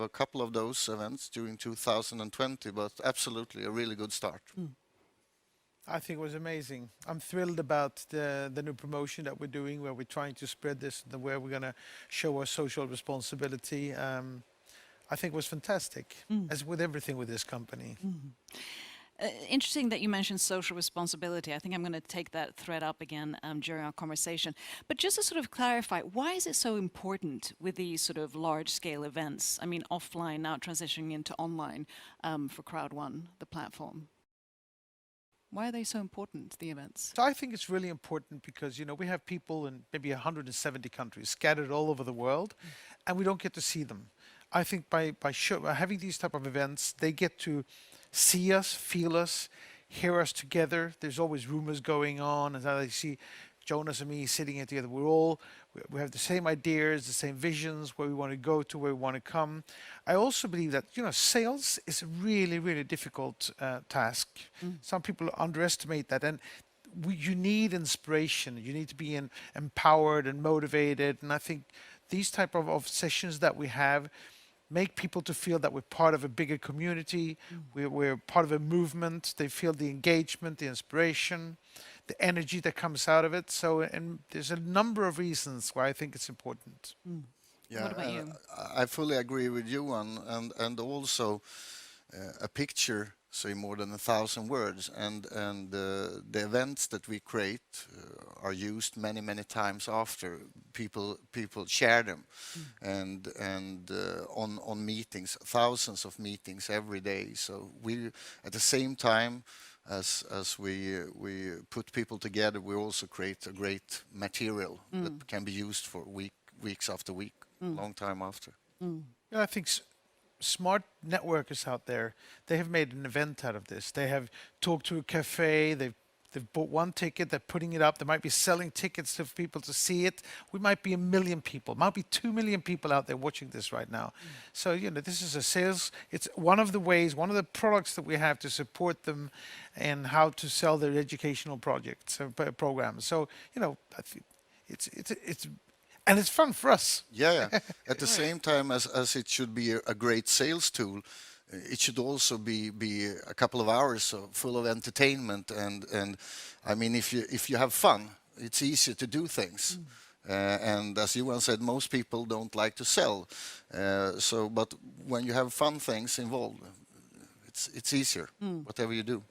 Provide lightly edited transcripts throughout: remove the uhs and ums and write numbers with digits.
A couple of those events during 2020, but absolutely a really good start. I think it was amazing. I'm thrilled about the new promotion that we're doing, where we're trying to spread this, where we're going to show our social responsibility. I think it was fantastic, as with everything with this company. Interesting that you mentioned social responsibility. I think I'm going to take that thread up again during our conversation. But just to sort of clarify, why is it so important with these sort of large-scale events? I mean, offline, now transitioning into online for Crowd1, the platform. Why are they so important, the events? So I think it's really important because, you know, we have people in maybe 170 countries scattered all over the world, and we don't get to see them. I think by having these type of events, they get to see us, feel us, hear us together. There's always rumors going on, and now they see Jonas and me sitting here together. We have the same ideas, the same visions, where we want to go to, where we want to come. I also believe that, you know, sales is a really, really difficult task. Some people underestimate that, and you need inspiration. You need to be empowered and motivated, and I think these type of sessions that we have make people to feel that we're part of a bigger community, we're part of a movement. They feel the engagement, the inspiration, the energy that comes out of it. So, and there's a number of reasons why I think it's important. Yeah, what about you? I fully agree with you, and also a picture say more than 1,000 words, and the events that we create are used many times after. People share them, and on meetings, thousands of meetings every day. So we, at the same time as we put people together, we also create a great material that can be used for weeks after week, long time after. Yeah, I think smart networkers out there, they have made an event out of this. They have talked to a cafe, they've bought one ticket, they're putting it up. They might be selling tickets to people to see it. We might be 1 million people, might be 2 million people out there watching this right now. So, you know, this is a sales, it's one of the ways, one of the products that we have to support them and how to sell their educational projects, programs. So, you know, I think and it's fun for us. Yeah. At the same time as it should be a great sales tool, it should also be a couple of hours full of entertainment, and I mean, if you have fun, it's easier to do things. And as Johan said, most people don't like to sell. But when you have fun things involved, it's easier, whatever you do.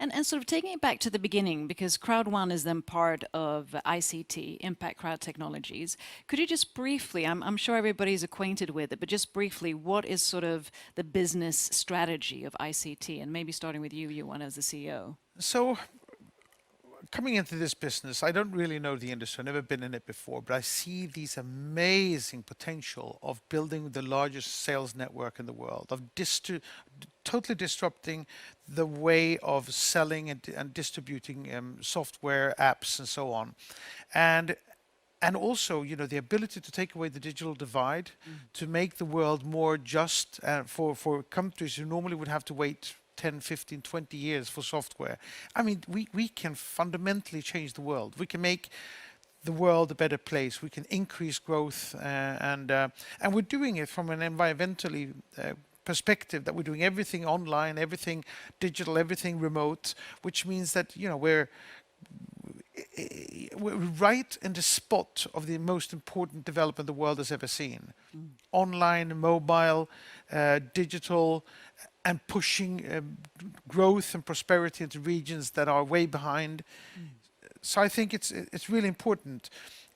And sort of taking it back to the beginning, because Crowd1 is then part of ICT, Impact Crowd Technologies. Could you just briefly, I'm sure everybody's acquainted with it, but just briefly, what is sort of the business strategy of ICT? And maybe starting with you, Johan, as the CEO. So, coming into this business, I don't really know the industry. I've never been in it before, but I see these amazing potential of building the largest sales network in the world, of totally disrupting the way of selling and distributing software, apps, and so on. And also, you know, the ability to take away the digital divide, to make the world more just for countries who normally would have to wait 10, 15, 20 years for software. I mean, we can fundamentally change the world. We can make the world a better place. We can increase growth, and we're doing it from an environmentally perspective, that we're doing everything online, everything digital, everything remote, which means that, you know, we're right in the spot of the most important development the world has ever seen. Online, mobile, digital, and pushing growth and prosperity into regions that are way behind. So I think it's really important.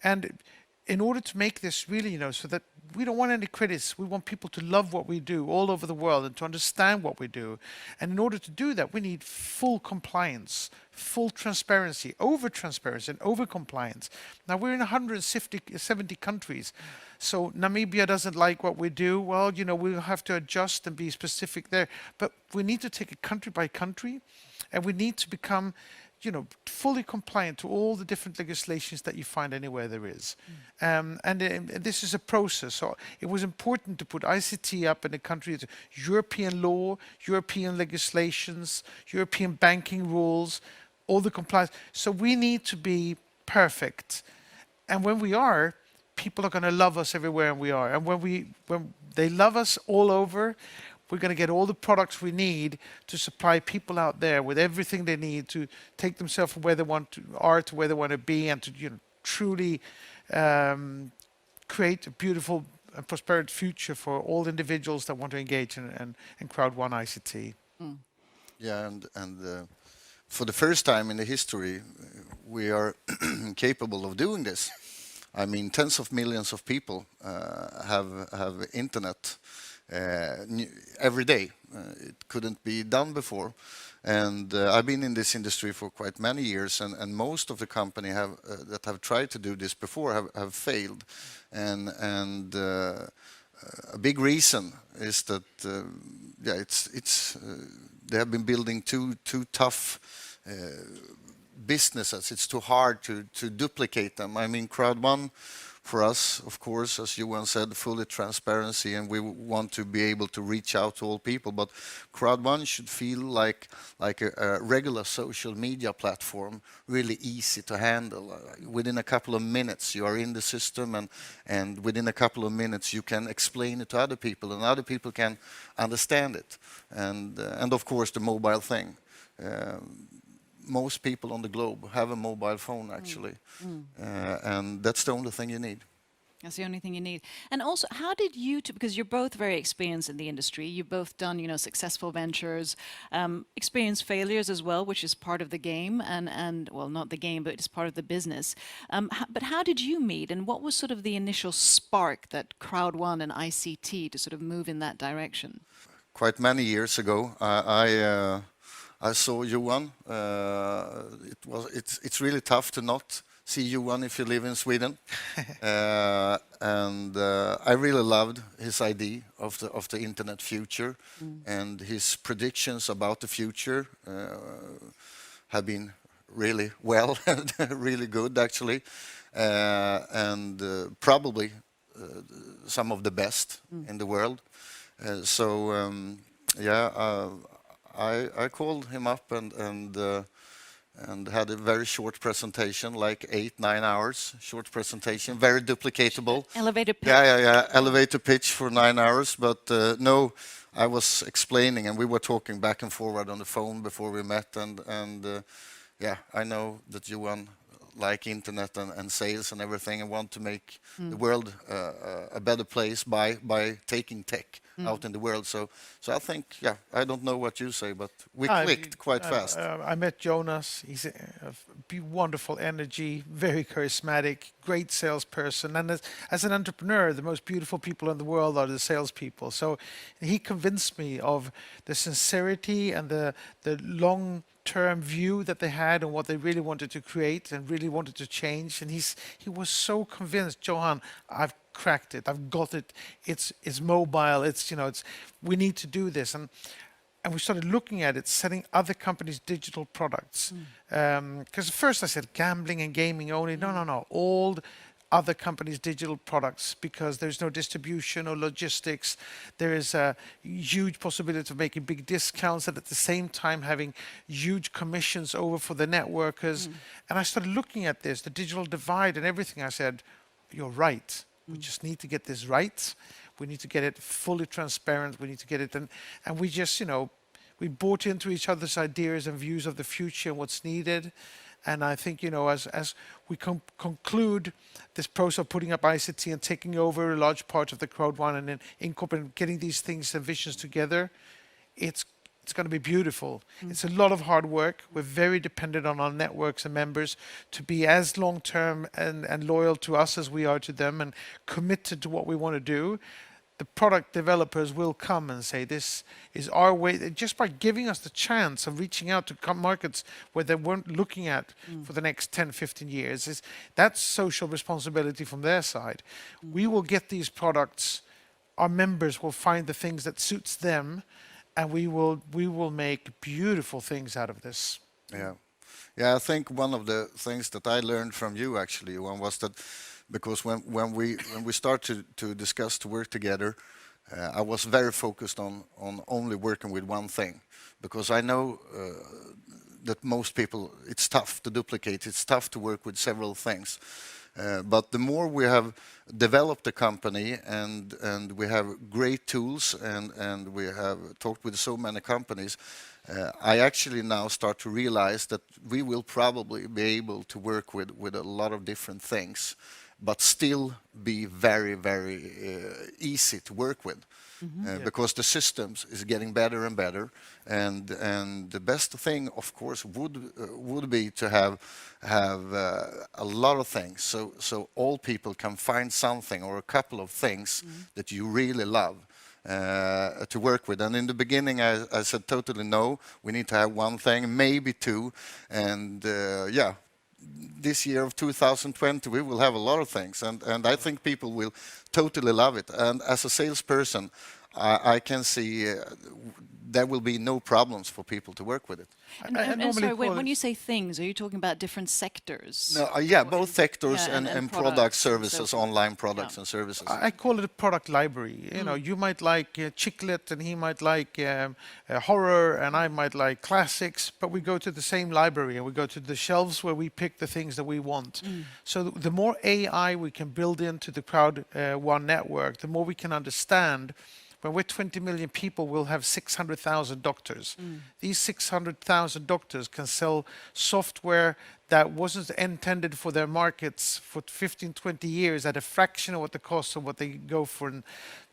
And in order to make this really, you know, so that we don't want any critics, we want people to love what we do all over the world and to understand what we do. And in order to do that, we need full compliance, full transparency, over transparency and over compliance. Now we're in 170 countries. So Namibia doesn't like what we do. Well, you know, we'll have to adjust and be specific there. But we need to take it country by country, and we need to become, you know, fully compliant to all the different legislations that you find anywhere there is. And this is a process. So it was important to put ICT up in the country, European law, European legislations, European banking rules, all the compliance. So we need to be perfect. And when we are, people are going to love us everywhere we are. And when they love us all over, we're going to get all the products we need to supply people out there with everything they need to take themselves from where they are to where they want to be, and to truly create a beautiful and prosperous future for all individuals that want to engage in Crowd1 ICT. Yeah, and for the first time in the history, we are capable of doing this. I mean, tens of millions of people have internet every day. It couldn't be done before. And I've been in this industry for quite many years, and most of the company that have tried to do this before have failed. And a big reason is that they have been building too tough businesses. It's too hard to duplicate them. I mean, Crowd1 for us, of course, as Johan said, fully transparency, and we want to be able to reach out to all people. But Crowd1 should feel like a regular social media platform, really easy to handle. Within a couple of minutes, you are in the system, and within a couple of minutes, you can explain it to other people, and other people can understand it. And of course, the mobile thing. Most people on the globe have a mobile phone, actually, and that's the only thing you need. That's the only thing you need. And also, how did you two, because you're both very experienced in the industry, you've both done, successful ventures, experienced failures as well, which is part of the game, and well, not the game, but it's part of the business. But how did you meet, and what was sort of the initial spark that Crowd1 and ICT to sort of move in that direction? Quite many years ago, I saw Johan. It's really tough to not see Johan if you live in Sweden, and I really loved his idea of the internet future, and his predictions about the future have been really well, really good actually, and probably some of the best in the world. I called him up and had a very short presentation, like 8-9 hours, short presentation, very duplicatable. Elevator pitch. Yeah. Elevator pitch for 9 hours. But no, I was explaining, and we were talking back and forward on the phone before we met. And I know that Johan like internet and sales and everything, and want to make the world a better place by taking tech out in the world. So I think, I don't know what you say, but we clicked quite fast. I met Jonas. He's a wonderful energy, very charismatic, great salesperson. And as an entrepreneur, the most beautiful people in the world are the salespeople. So he convinced me of the sincerity and the long-term view that they had and what they really wanted to create and really wanted to change. And he was so convinced, Johan, I've cracked it, I've got it, it's mobile, we need to do this. And we started looking at it, selling other companies' digital products. Because at first I said gambling and gaming only. No, all other companies' digital products, because there's no distribution or logistics. There is a huge possibility of making big discounts and at the same time having huge commissions over for the networkers. And I started looking at this, the digital divide and everything. I said, you're right. We just need to get this right. We need to get it fully transparent. We need to get it, and we just, we bought into each other's ideas and views of the future and what's needed. And I think, as we conclude this process of putting up ICT and taking over a large part of the Crowd1 and then incorporating, getting these things and visions together, it's going to be beautiful. It's a lot of hard work. We're very dependent on our networks and members to be as long-term and loyal to us as we are to them, and committed to what we want to do. The product developers will come and say, this is our way, just by giving us the chance of reaching out to markets where they weren't looking at for the next 10, 15 years. That's social responsibility from their side. We will get these products, our members will find the things that suits them, and we will make beautiful things out of this. Yeah, I think one of the things that I learned from you actually, Johan, was that because when we started to discuss to work together, I was very focused on only working with one thing, because I know that most people, it's tough to duplicate, it's tough to work with several things. But the more we have developed the company and we have great tools and we have talked with so many companies, I actually now start to realize that we will probably be able to work with a lot of different things, but still be very, very easy to work with. Because the systems is getting better and better, and the best thing, of course, would be to have a lot of things, so all people can find something or a couple of things that you really love to work with. And in the beginning, I said totally no. We need to have one thing, maybe two, and yeah. This year of 2020, we will have a lot of things, and I think people will totally love it. And as a salesperson, I can see there will be no problems for people to work with it. And sorry, when you say things, are you talking about different sectors? No, yeah, both sectors and product products services, so online products and services. I call it a product library. You know, you might like chicklet, and he might like horror, and I might like classics. But we go to the same library, and we go to the shelves where we pick the things that we want. So the more AI we can build into the Crowd1 network, the more we can understand. When we're 20 million people, we'll have 600,000 doctors. These 600,000 doctors can sell software that wasn't intended for their markets for 15, 20 years at a fraction of what the cost of what they go for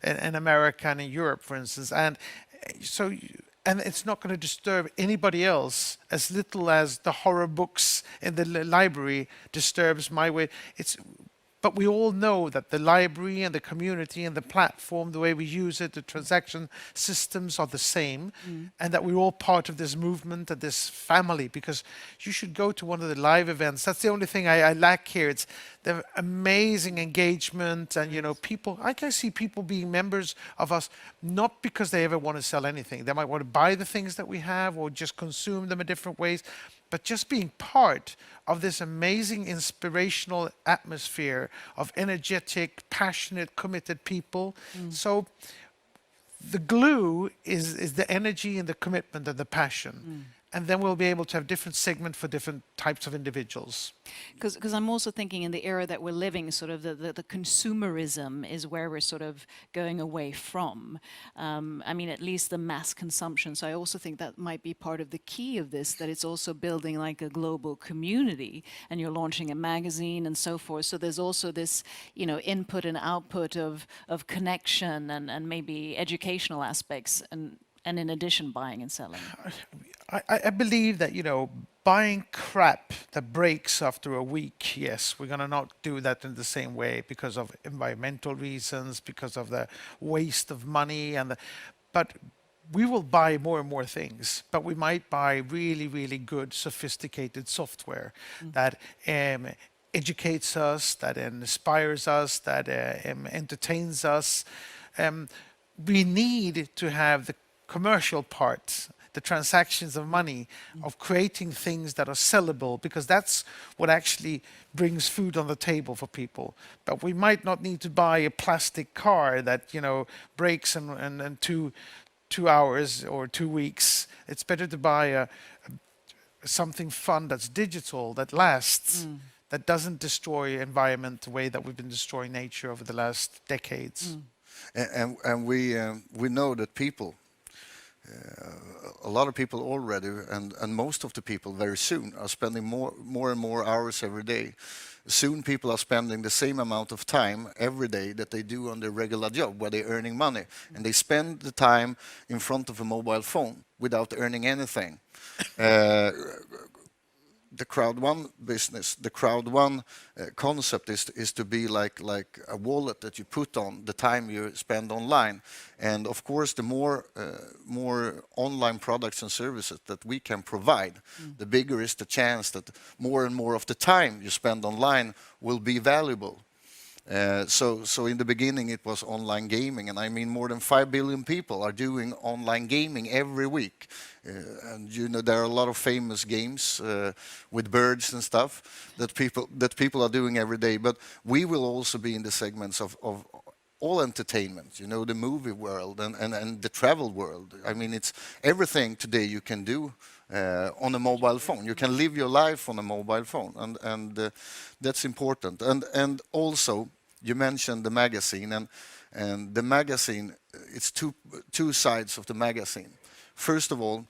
in America and in Europe, for instance. And so, and it's not going to disturb anybody else as little as the horror books in the library disturbs my way. But we all know that the library and the community and the platform, the way we use it, the transaction systems are the same, and that we're all part of this movement and this family, because you should go to one of the live events. That's the only thing I lack here. It's the amazing engagement and, you know, people. I can see people being members of us, not because they ever want to sell anything. They might want to buy the things that we have or just consume them in different ways, but just being part of this amazing inspirational atmosphere of energetic, passionate, committed people. So the glue is the energy and the commitment and the passion. And then we'll be able to have different segments for different types of individuals. Because I'm also thinking in the era that we're living, sort of the consumerism is where we're sort of going away from. I mean, at least the mass consumption. So I also think that might be part of the key of this, that it's also building like a global community, and you're launching a magazine and so forth. So there's also this, you know, input and output of connection and maybe educational aspects, and in addition, buying and selling. I believe that, you know, buying crap that breaks after a week, yes, we're going to not do that in the same way because of environmental reasons, because of the waste of money, but we will buy more and more things. But we might buy really, really good, sophisticated software that educates us, that inspires us, that entertains us. We need to have the commercial parts, the transactions of money, of creating things that are sellable, because that's what actually brings food on the table for people. But we might not need to buy a plastic car that, you know, breaks in 2 hours or 2 weeks. It's better to buy something fun that's digital, that lasts, that doesn't destroy environment the way that we've been destroying nature over the last decades. And we know that people, a lot of people already, and most of the people very soon are spending more and more hours every day. Soon people are spending the same amount of time every day that they do on their regular job where they're earning money. And they spend the time in front of a mobile phone without earning anything. The Crowd1 business, the Crowd1 concept is to be like a wallet that you put on the time you spend online. And of course, the more online products and services that we can provide, the bigger is the chance that more and more of the time you spend online will be valuable. So in the beginning it was online gaming, and I mean more than 5 billion people are doing online gaming every week. And you know, there are a lot of famous games with birds and stuff that people are doing every day. But we will also be in the segments of all entertainment, you know, the movie world and the travel world. I mean, it's everything today you can do on a mobile phone. You can live your life on a mobile phone, and that's important. And also, you mentioned the magazine, and the magazine, it's two sides of the magazine. First of all,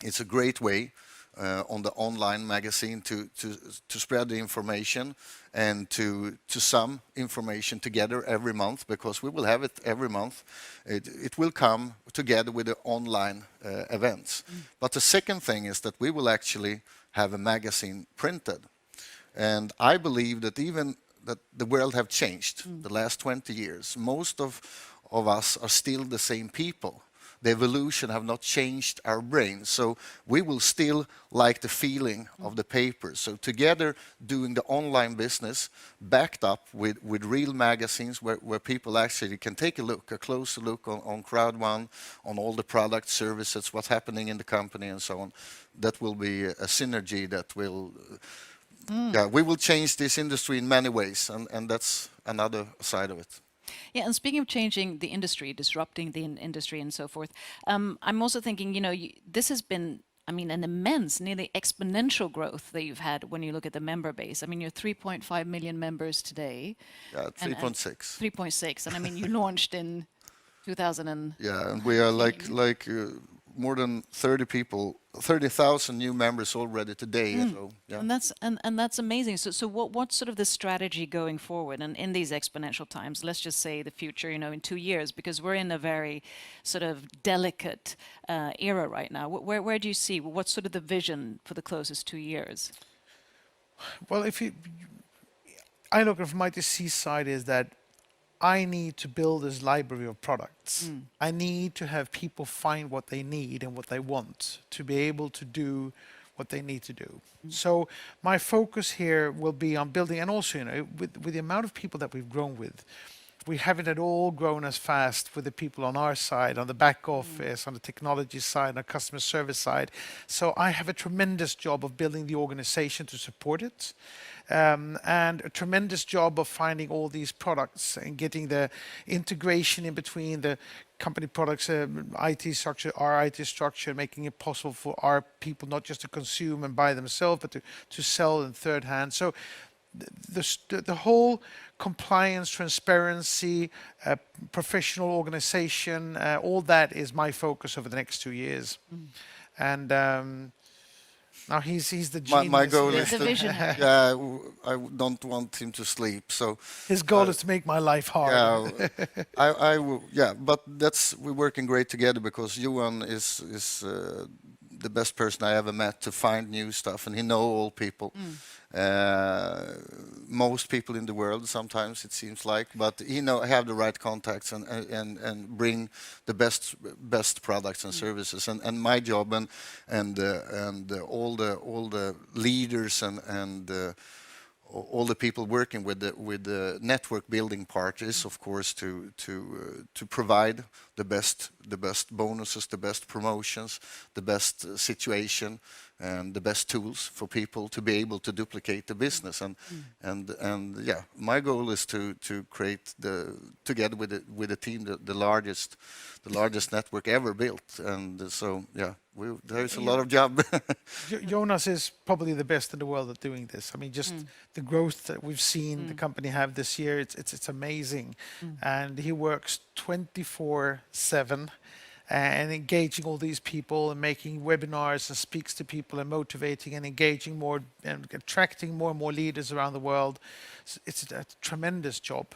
it's a great way on the online magazine to spread the information and to sum information together every month, because we will have it every month. It will come together with the online events. But the second thing is that we will actually have a magazine printed. And I believe that even that the world have changed the last 20 years. Most of us are still the same people. The evolution have not changed our brains, so we will still like the feeling of the paper. So together, doing the online business, backed up with real magazines where people actually can take a closer look on Crowd1, on all the products, services, what's happening in the company, and so on. That will be a synergy that will, we will change this industry in many ways, and that's another side of it. Yeah, and speaking of changing the industry, disrupting the industry and so forth, I'm also thinking, you know, this has been, I mean, an immense, nearly exponential growth that you've had when you look at the member base. I mean, you're 3.5 million members today. Yeah, 3.6. 3.6, and I mean, you launched in 2000 Yeah, and we are like more than 30,000 new members already today. So, yeah. And that's amazing. So what's sort of the strategy going forward, and in these exponential times, let's just say the future, you know, in 2 years, because we're in a very sort of delicate era right now. Where do you see, what's sort of the vision for the closest 2 years? Well, I look from my DC side is that I need to build this library of products. I need to have people find what they need and what they want to be able to do what they need to do. So my focus here will be on building, and also, you know, with the amount of people that we've grown with, we haven't at all grown as fast with the people on our side, on the back office, on the technology side, on the customer service side. So I have a tremendous job of building the organization to support it. And a tremendous job of finding all these products and getting the integration in between the company products, IT structure, our IT structure, making it possible for our people not just to consume and buy themselves, but to sell in third hand. So the whole compliance, transparency, professional organization, all that is my focus over the next 2 years. And now he's the genius. My goal is The to, visionary. yeah, I don't want him to sleep. So his goal is to make my life hard. yeah, I will, yeah, but we're working great together, because Johan is the best person I ever met to find new stuff, and he know all people. Most people in the world, sometimes it seems like, but he have the right contacts and bring the best products and services. And my job and all the leaders and all the people working with the network building part is, of course, to provide the best bonuses, the best promotions, the best situation, and the best tools for people to be able to duplicate the business. And yeah, my goal is to create together with the team the largest network ever built. And so yeah, there's a lot of job. Jonas is probably the best in the world at doing this. I mean, just the growth that we've seen the company have this year, it's amazing. And he works 24/7 and engaging all these people and making webinars and speaks to people and motivating and engaging more and attracting more and more leaders around the world. It's a tremendous job.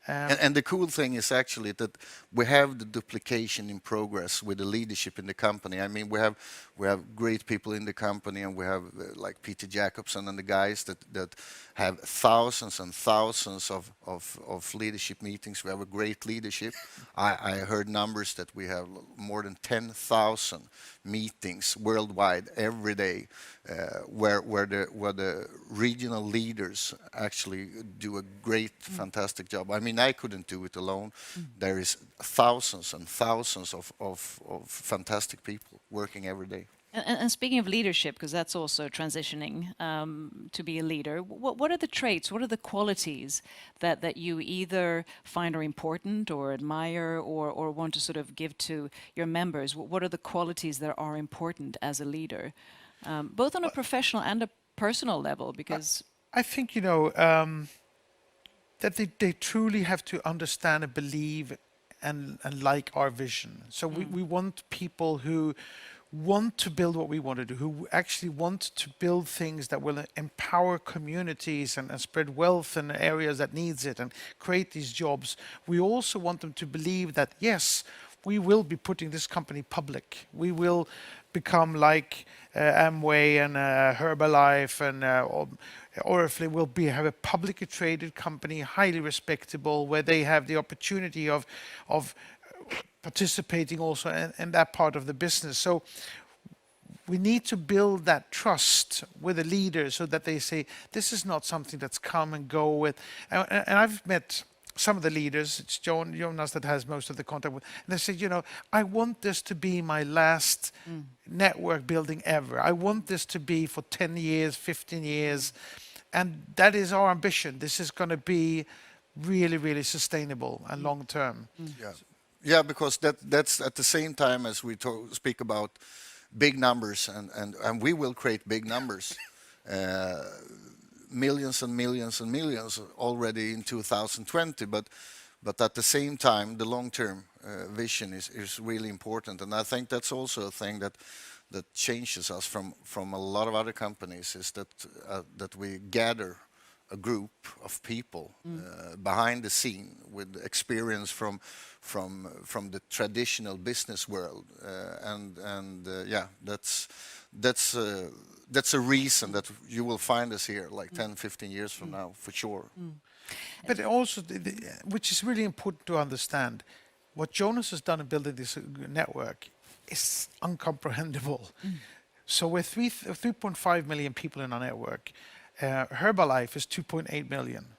And the cool thing is actually that we have the duplication in progress with the leadership in the company. I mean, we have great people in the company, and we have like Peter Jacobson and the guys that have thousands and thousands of leadership meetings. We have a great leadership. I heard numbers that we have more than 10,000 meetings worldwide every day, where the regional leaders actually do a great, fantastic job. I mean, mean, I couldn't do it alone. There is thousands and thousands of fantastic people working every day. And speaking of leadership, because that's also transitioning to be a leader, what are the traits, what are the qualities that you either find are important or admire or want to sort of give to your members? What are the qualities that are important as a leader, both on a professional and a personal level? Because I think, that they truly have to understand and believe and like our vision. So we want people who want to build what we want to do, who actually want to build things that will empower communities and spread wealth in areas that needs it and create these jobs. We also want them to believe that, yes, we will be putting this company public. We will become like Amway and Herbalife and Oriflame will have a publicly traded company, highly respectable, where they have the opportunity of participating also in that part of the business. So we need to build that trust with the leaders so that they say, this is not something that's come and go with. And I've met some of the leaders, it's Jonas that has most of the contact with, and they say, I want this to be my last network building ever. I want this to be for 10 years, 15 years. And that is our ambition. This is going to be really, really sustainable and long term. Yeah. Yeah, because that's at the same time as we speak about big numbers, and we will create big numbers, millions and millions and millions already in 2020. But at the same time, the long-term vision is really important, and I think that's also a thing that changes us from a lot of other companies, is that we gather a group of people behind the scene with experience from the traditional business world, yeah, that's a reason that you will find us here like 10, 15 years from now, for sure. But also, which is really important to understand, what Jonas has done in building this network is incomprehensible. So we're 3.5 million people in our network. Herbalife is 2.8 million.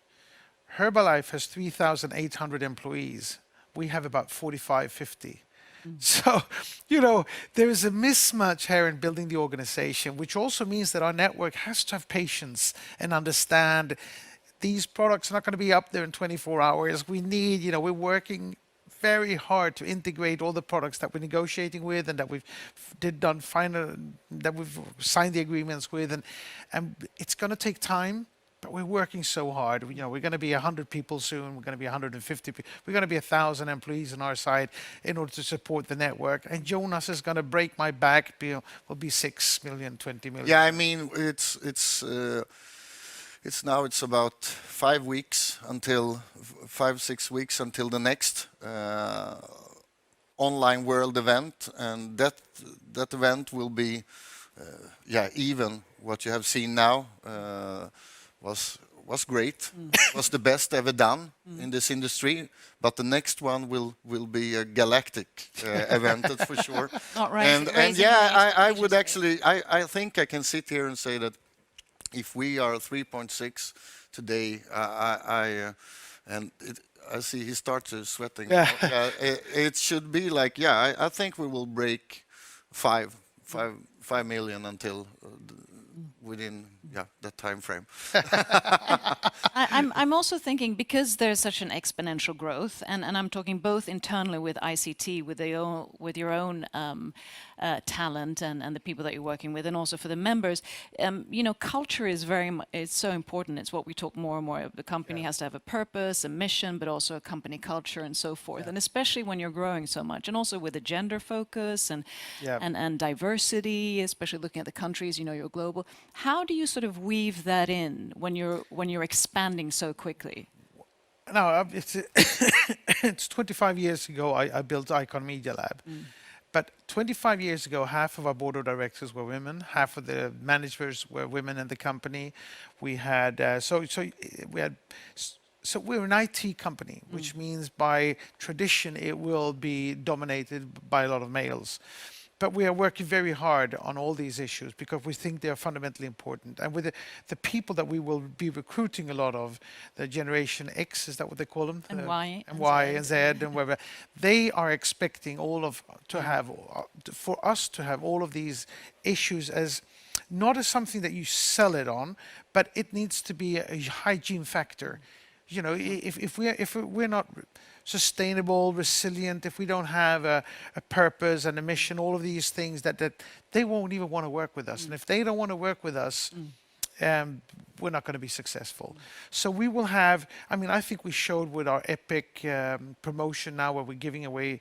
Herbalife has 3,800 employees. We have about 45, 50. So, there is a mismatch here in building the organization, which also means that our network has to have patience and understand these products are not going to be up there in 24 hours. We need, we're working very hard to integrate all the products that we're negotiating with and that we've signed the agreements with, and it's going to take time, but we're working so hard. We're going to be 100 people soon. We're going to be 150 people. We're going to be 1,000 employees on our side in order to support the network. And Jonas is going to break my back. Will be 6 million, 20 million. Yeah, I mean, it's about 5 weeks until 5-6 weeks until the next online world event, and that event will be even what you have seen now was great. Was the best ever done in this industry, but the next one will be a galactic event, that's for sure. Not and yeah, I would actually, I think I can sit here and say that if we are 3.6 today, I see he starts sweating. Yeah. It should be like, I think we will break 5 million until within that time frame. I'm also thinking, because there's such an exponential growth, and I'm talking both internally with ICT, with your own talent and the people that you're working with, and also for the members. Culture is it's so important. It's what we talk more and more of. The company has to have a purpose, a mission, but also a company culture and so forth. And especially when you're growing so much, and also with the gender focus and diversity, especially looking at the countries, you're global. How do you sort of weave that in when you're expanding so quickly? No, it's 25 years ago I built Icon Media Lab. But 25 years ago, half of our board of directors were women, half of the managers were women in the company. We had so we're an IT company, which means by tradition it will be dominated by a lot of males. But we are working very hard on all these issues because we think they are fundamentally important. And with the people that we will be recruiting a lot of, the Generation X, is that what they call them? And Y. And Y and Z and whatever. They are expecting for us to have all of these issues as not as something that you sell it on, but it needs to be a hygiene factor. You know, if we're not sustainable, resilient, if we don't have a purpose and a mission, all of these things that they won't even want to work with us. And if they don't want to work with us, we're not going to be successful. So we will have, I mean, I think we showed with our epic promotion now where we're giving away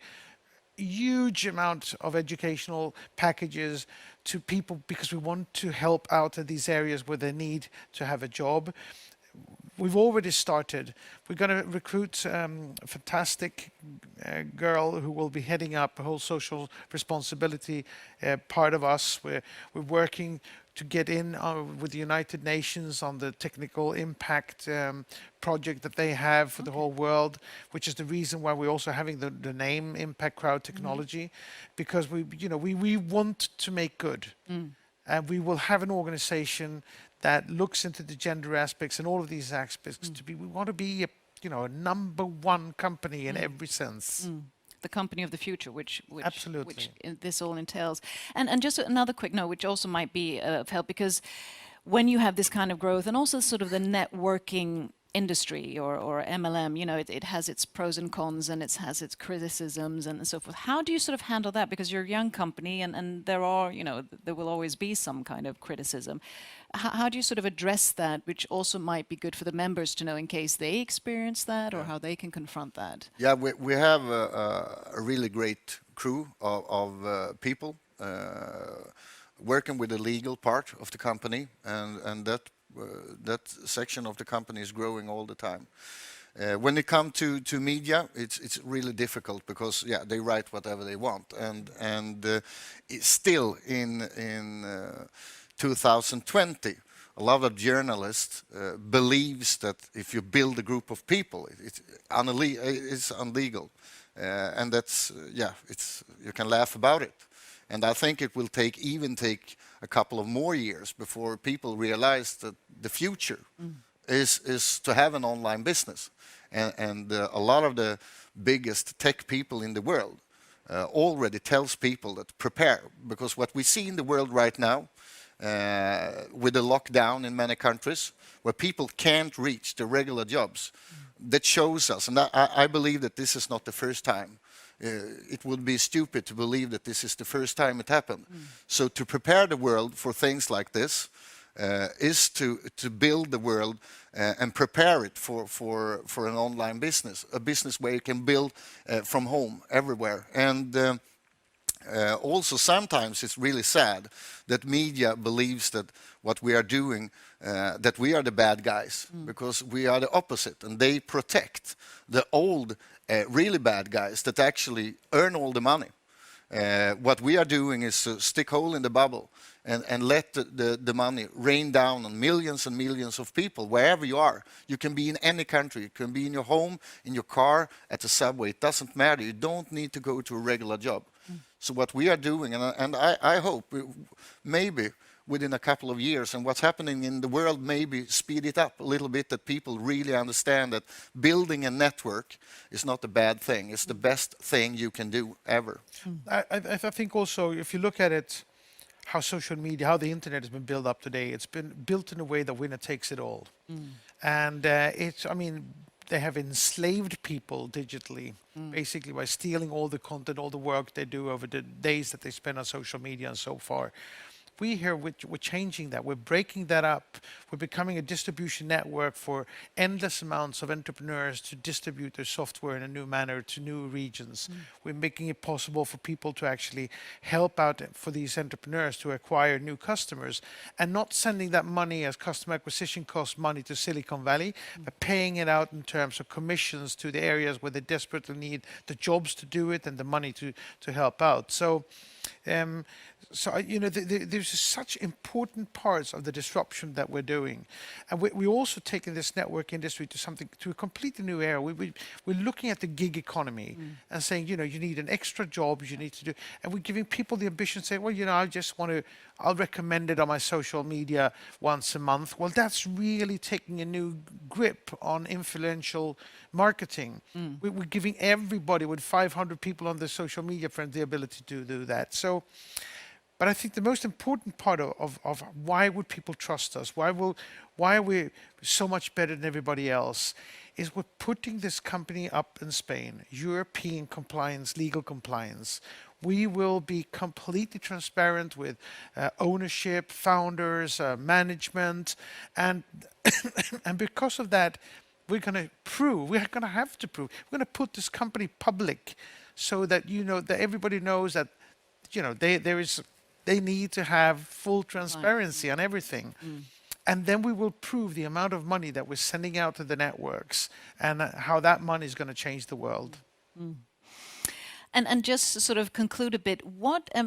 huge amount of educational packages to people because we want to help out in these areas where they need to have a job. We've already started. We're going to recruit a fantastic girl who will be heading up the whole social responsibility part of us. We're working to get in with the United Nations on the technical impact project that they have for the whole world, which is the reason why we're also having the name Impact Crowd Technology, because we want to make good, and we will have an organization that looks into the gender aspects and all of these aspects we want to be a number one company in every sense. The company of the future, which Absolutely. This all entails. And just another quick note, which also might be of help, because when you have this kind of growth and also sort of the networking industry or MLM, it has its pros and cons and it has its criticisms and so forth. How do you sort of handle that? Because you're a young company and there will always be some kind of criticism. How do you sort of address that, which also might be good for the members to know in case they experience that or how they can confront that? Yeah, we have a really great crew of people working with the legal part of the company, and that section of the company is growing all the time. When it comes to media, it's really difficult because they write whatever they want, and it's still in 2020, a lot of journalists believes that if you build a group of people, it's illegal, and that's you can laugh about it. And I think it will take a couple of more years before people realize that the future is to have an online business, and a lot of the biggest tech people in the world already tells people that prepare, because what we see in the world right now, with the lockdown in many countries where people can't reach the regular jobs, that shows us, and I believe that this is not the first time. It would be stupid to believe that this is the first time it happened. So to prepare the world for things like this is to build the world and prepare it for an online business, a business where you can build from home everywhere. And also, sometimes it's really sad that media believes that what we are doing, that we are the bad guys, because we are the opposite, and they protect the old, really bad guys that actually earn all the money. What we are doing is to stick hole in the bubble and let the money rain down on millions and millions of people, wherever you are. You can be in any country. You can be in your home, in your car, at the subway. It doesn't matter. You don't need to go to a regular job. So what we are doing, and I hope maybe within a couple of years, and what's happening in the world maybe speed it up a little bit, that people really understand that building a network is not a bad thing. It's the best thing you can do ever. I think also, if you look at it, how social media, how the internet has been built up today, it's been built in a way that winner takes it all. And they have enslaved people digitally, basically by stealing all the content, all the work they do over the days that they spend on social media and so far. We here, we're changing that. We're breaking that up. We're becoming a distribution network for endless amounts of entrepreneurs to distribute their software in a new manner to new regions. We're making it possible for people to actually help out for these entrepreneurs to acquire new customers, and not sending that money as customer acquisition cost money to Silicon Valley, but paying it out in terms of commissions to the areas where they desperately need the jobs to do it and the money to help out. So There's such important parts of the disruption that we're doing, and we're also taking this network industry to a completely new era. We're looking at the gig economy and saying, you need an extra job, you need to do, and we're giving people the ambition, saying, well, I'll recommend it on my social media once a month. Well, that's really taking a new grip on influential marketing. We're giving everybody with 500 people on the social media friend the ability to do that. But I think the most important part of why would people trust us, why are we so much better than everybody else, is we're putting this company up in Spain, European compliance, legal compliance. We will be completely transparent with ownership, founders, management, and and because of that, we're going to have to prove, we're going to put this company public, so that that everybody knows that they need to have full transparency on everything. And then we will prove the amount of money that we're sending out to the networks and how that money is going to change the world. And just to sort of conclude a bit,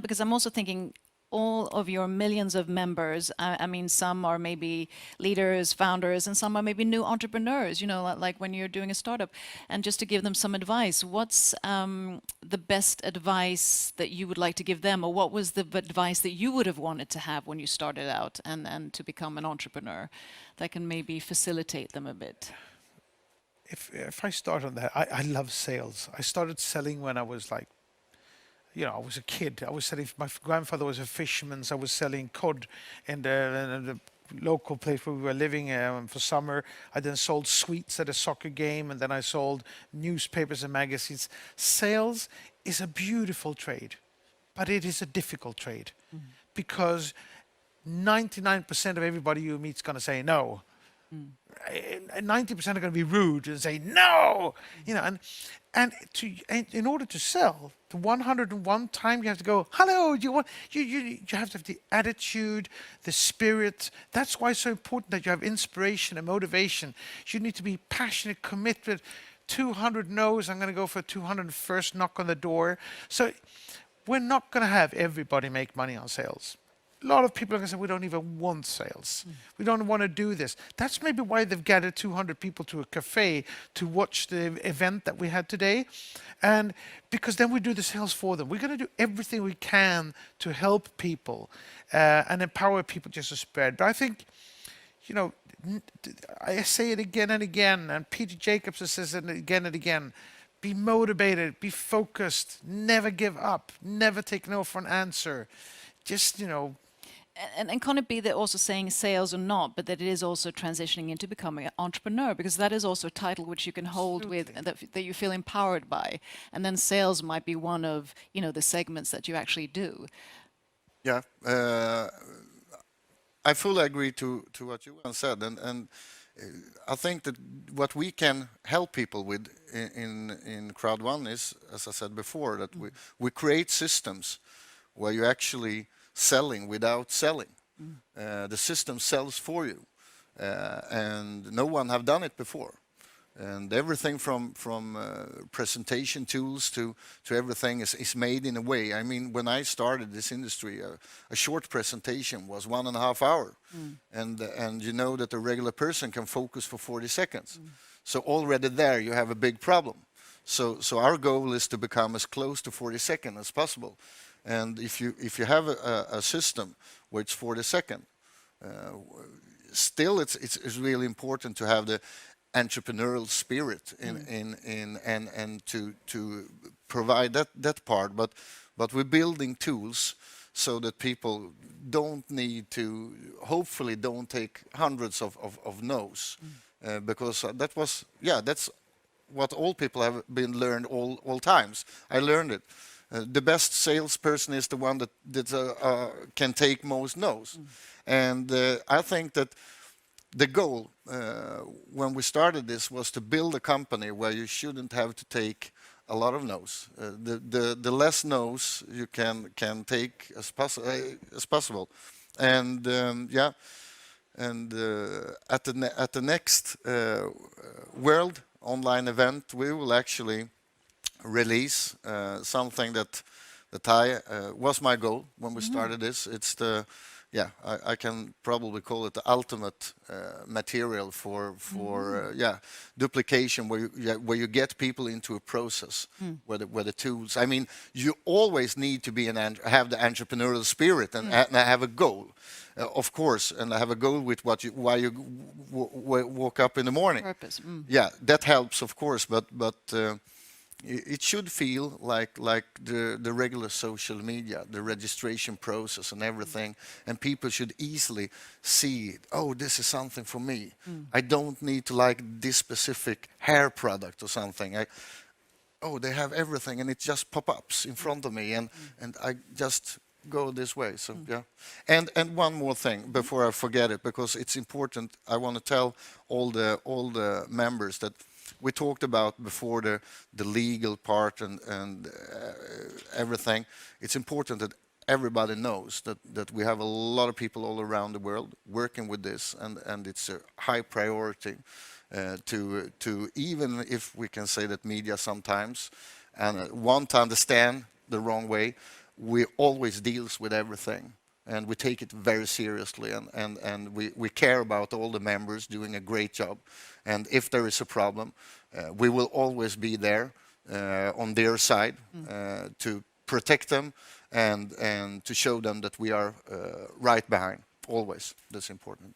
because I'm also thinking all of your millions of members, I mean, some are maybe leaders, founders, and some are maybe new entrepreneurs, like when you're doing a startup. And just to give them some advice, what's the best advice that you would like to give them? Or what was the advice that you would have wanted to have when you started out and to become an entrepreneur that can maybe facilitate them a bit? If I start on that, I love sales. I started selling when I was I was a kid. I was selling, my grandfather was a fisherman, so I was selling cod in the local place where we were living for summer. I then sold sweets at a soccer game, and then I sold newspapers and magazines. Sales is a beautiful trade, but it is a difficult trade because 99% of everybody you meet is going to say no. 90% are going to be rude and say no, and in order to sell, the 101 time you have to go, hello, you have to have the attitude, the spirit. That's why it's so important that you have inspiration and motivation. You need to be passionate, committed. 200 no's, I'm going to go for 201st knock on the door. So we're not going to have everybody make money on sales. A lot of people are going to say, we don't even want sales. We don't want to do this. That's maybe why they've gathered 200 people to a cafe to watch the event that we had today. And because then we do the sales for them. We're going to do everything we can to help people and empower people just to spread. But I think, I say it again and again, and Peter Jacobs says it again and again. Be motivated, be focused, never give up, never take no for an answer. Just, And can it be that also saying sales or not, but that it is also transitioning into becoming an entrepreneur, because that is also a title which you can hold with, that you feel empowered by, and then sales might be one of the segments that you actually do. Yeah, I fully agree to what you said, and I think that what we can help people with in Crowd1 is, as I said before, that we create systems where you actually selling without selling. The system sells for you, and no one have done it before. And everything from presentation tools to everything is made in a way. I mean, when I started this industry, a short presentation was 1.5 hours, and you know that a regular person can focus for 40 seconds. So already there you have a big problem. So our goal is to become as close to 40 seconds as possible. And if you have a system where it's 40 seconds, still it's really important to have the entrepreneurial spirit and to provide that part. But we're building tools so that people don't need to, hopefully don't take hundreds of no's, because that's what all people have been learned all times. I learned it. The best salesperson is the one that can take most no's. And I think that the goal when we started this was to build a company where you shouldn't have to take a lot of no's. The less no's you can take as possible. And at the next World Online event, we will actually release something that that was my goal when we started this. It's the, yeah, I can probably call it the ultimate material for duplication, where you get people into a process, where the tools. I mean, you always need to be have the entrepreneurial spirit and have a goal, of course, and have a goal with why you woke up in the morning. Purpose. Yeah, that helps, of course, but it should feel like the regular social media, the registration process and everything, and people should easily see, oh, this is something for me. I don't need to like this specific hair product or something. Oh, they have everything, and it just pop-ups in front of me, and I just go this way. So yeah, and one more thing before I forget it, because it's important. I want to tell all the members that we talked about before, the legal part and everything. It's important that everybody knows that we have a lot of people all around the world working with this, and it's a high priority to even if we can say that media sometimes and want to understand the wrong way, we always deals with everything. And we take it very seriously, and we care about all the members doing a great job. And if there is a problem, we will always be there on their side to protect them and to show them that we are right behind, always. That's important.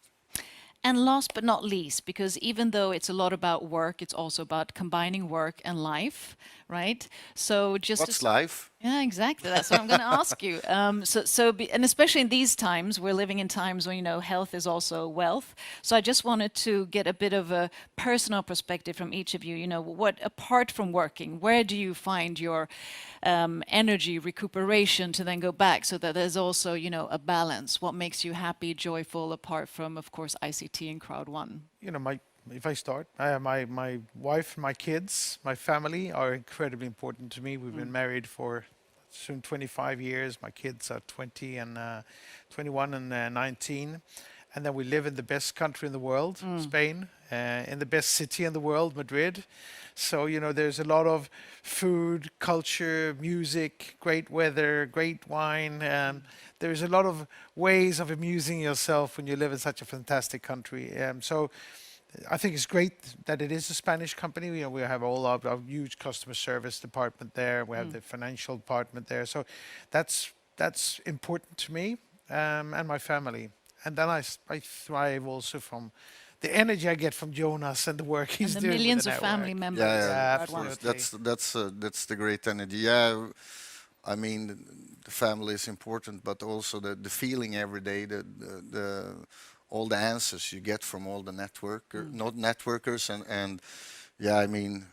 And last but not least, because even though it's a lot about work, it's also about combining work and life, right? So just What's life? Yeah, exactly. That's what I'm going to ask you. And especially in these times, we're living in times when, health is also wealth. So I just wanted to get a bit of a personal perspective from each of you. What, apart from working, where do you find your energy, recuperation to then go back, so that there's also, a balance? What makes you happy, joyful, apart from, of course, ICT and Crowd1? If I start, my wife, my kids, my family are incredibly important to me. We've been married for soon 25 years. My kids are 20 and 21 and 19. And then we live in the best country in the world, Spain, in the best city in the world, Madrid. So, there's a lot of food, culture, music, great weather, great wine. There's a lot of ways of amusing yourself when you live in such a fantastic country. So I think it's great that it is a Spanish company. We have all our huge customer service department there. We have the financial department there. So that's important to me and my family. And then I thrive also from the energy I get from Jonas and the work he's doing. And the millions with of the network. family members. Yeah, absolutely. that's the great energy. Yeah, I mean, the family is important, but also the feeling every day, the all the answers you get from all the networkers, and yeah, I mean,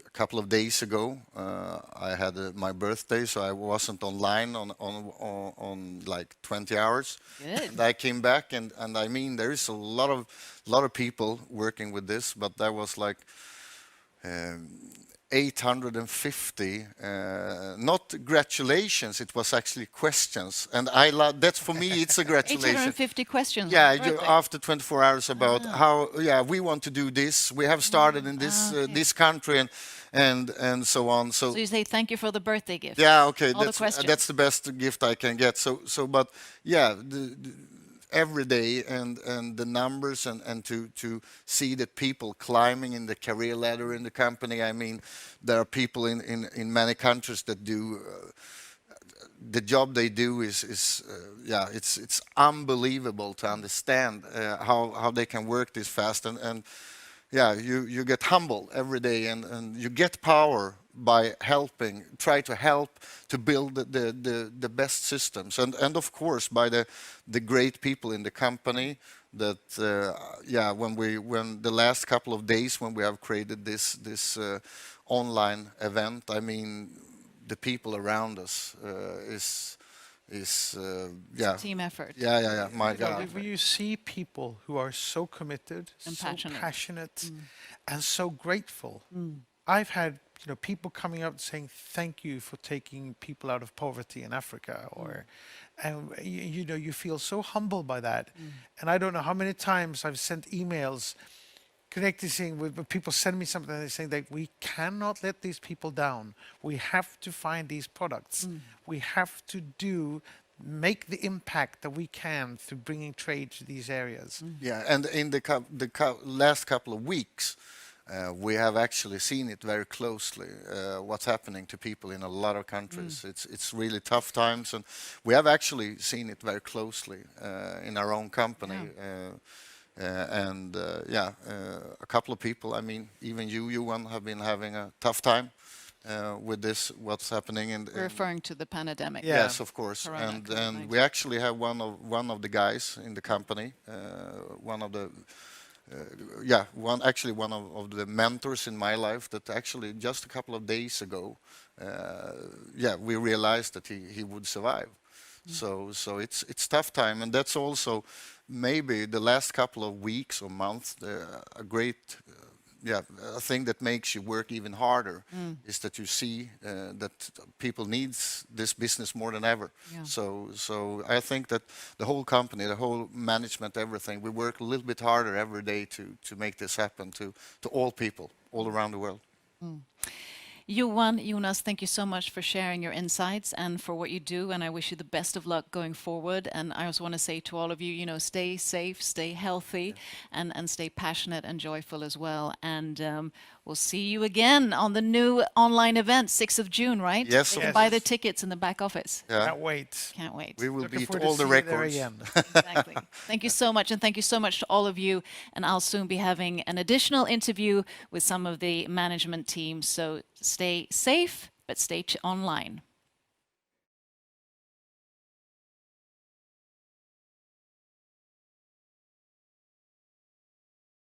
a couple of days ago, I had my birthday, so I wasn't online on like 20 hours. Good. And I came back, and I mean, there is a lot of people working with this, but there was like 850, not congratulations, it was actually questions. And I love, that's for me, it's a congratulation. 850 questions. Yeah, on your birthday. after 24 hours about how, we want to do this. We have started in this this country and so on. So you say thank you for the birthday gift. yeah, okay, All the questions. that's the best gift I can get. So but yeah, every day and the numbers and to see the people climbing in the career ladder in the company. I mean, there are people in many countries that do the job they do is it's unbelievable to understand how they can work this fast and yeah, you get humble every day and you get power by try to help to build the best systems and of course by the great people in the company that when the last couple of days when we have created this online event, I mean the people around us is Team effort. Yeah, my God. When you see people who are so committed, And so passionate. passionate, and so grateful. I've had people coming up saying thank you for taking people out of poverty in Africa, and you feel so humbled by that. And I don't know how many times I've sent emails connected thing with when people send me something and they're saying that we cannot let these people down. We have to find these products. We have to make the impact that we can through bringing trade to these areas. Yeah, and in the last couple of weeks, we have actually seen it very closely, what's happening to people in a lot of countries. It's really tough times, and we have actually seen it very closely in our own company. A couple of people, I mean, even you, Johan, have been having a tough time with this, what's happening in Referring to the pandemic. Yes, of course. Corona, And we actually have one of the guys in the company, one of the the mentors in my life that actually just a couple of days ago, we realized that he would survive. So it's tough time, and that's also maybe the last couple of weeks or months a great a thing that makes you work even harder is that you see that people needs this business more than ever. Yeah. So I think that the whole company, the whole management, everything, we work a little bit harder every day to make this happen to all people all around the world. Johan, Jonas, thank you so much for sharing your insights and for what you do, and I wish you the best of luck going forward. And I also want to say to all of you, stay safe, stay healthy, and stay passionate and joyful as well. And we'll see you again on the new online event, 6th of June, right? Yes, You can of buy course. the tickets in the back office. Can't wait. Can't wait. We will Looking beat forward to all the see you there records. again. Exactly. Thank you so much, and thank you so much to all of you. And I'll soon be having an additional interview with some of the management team. So stay safe, but stay online.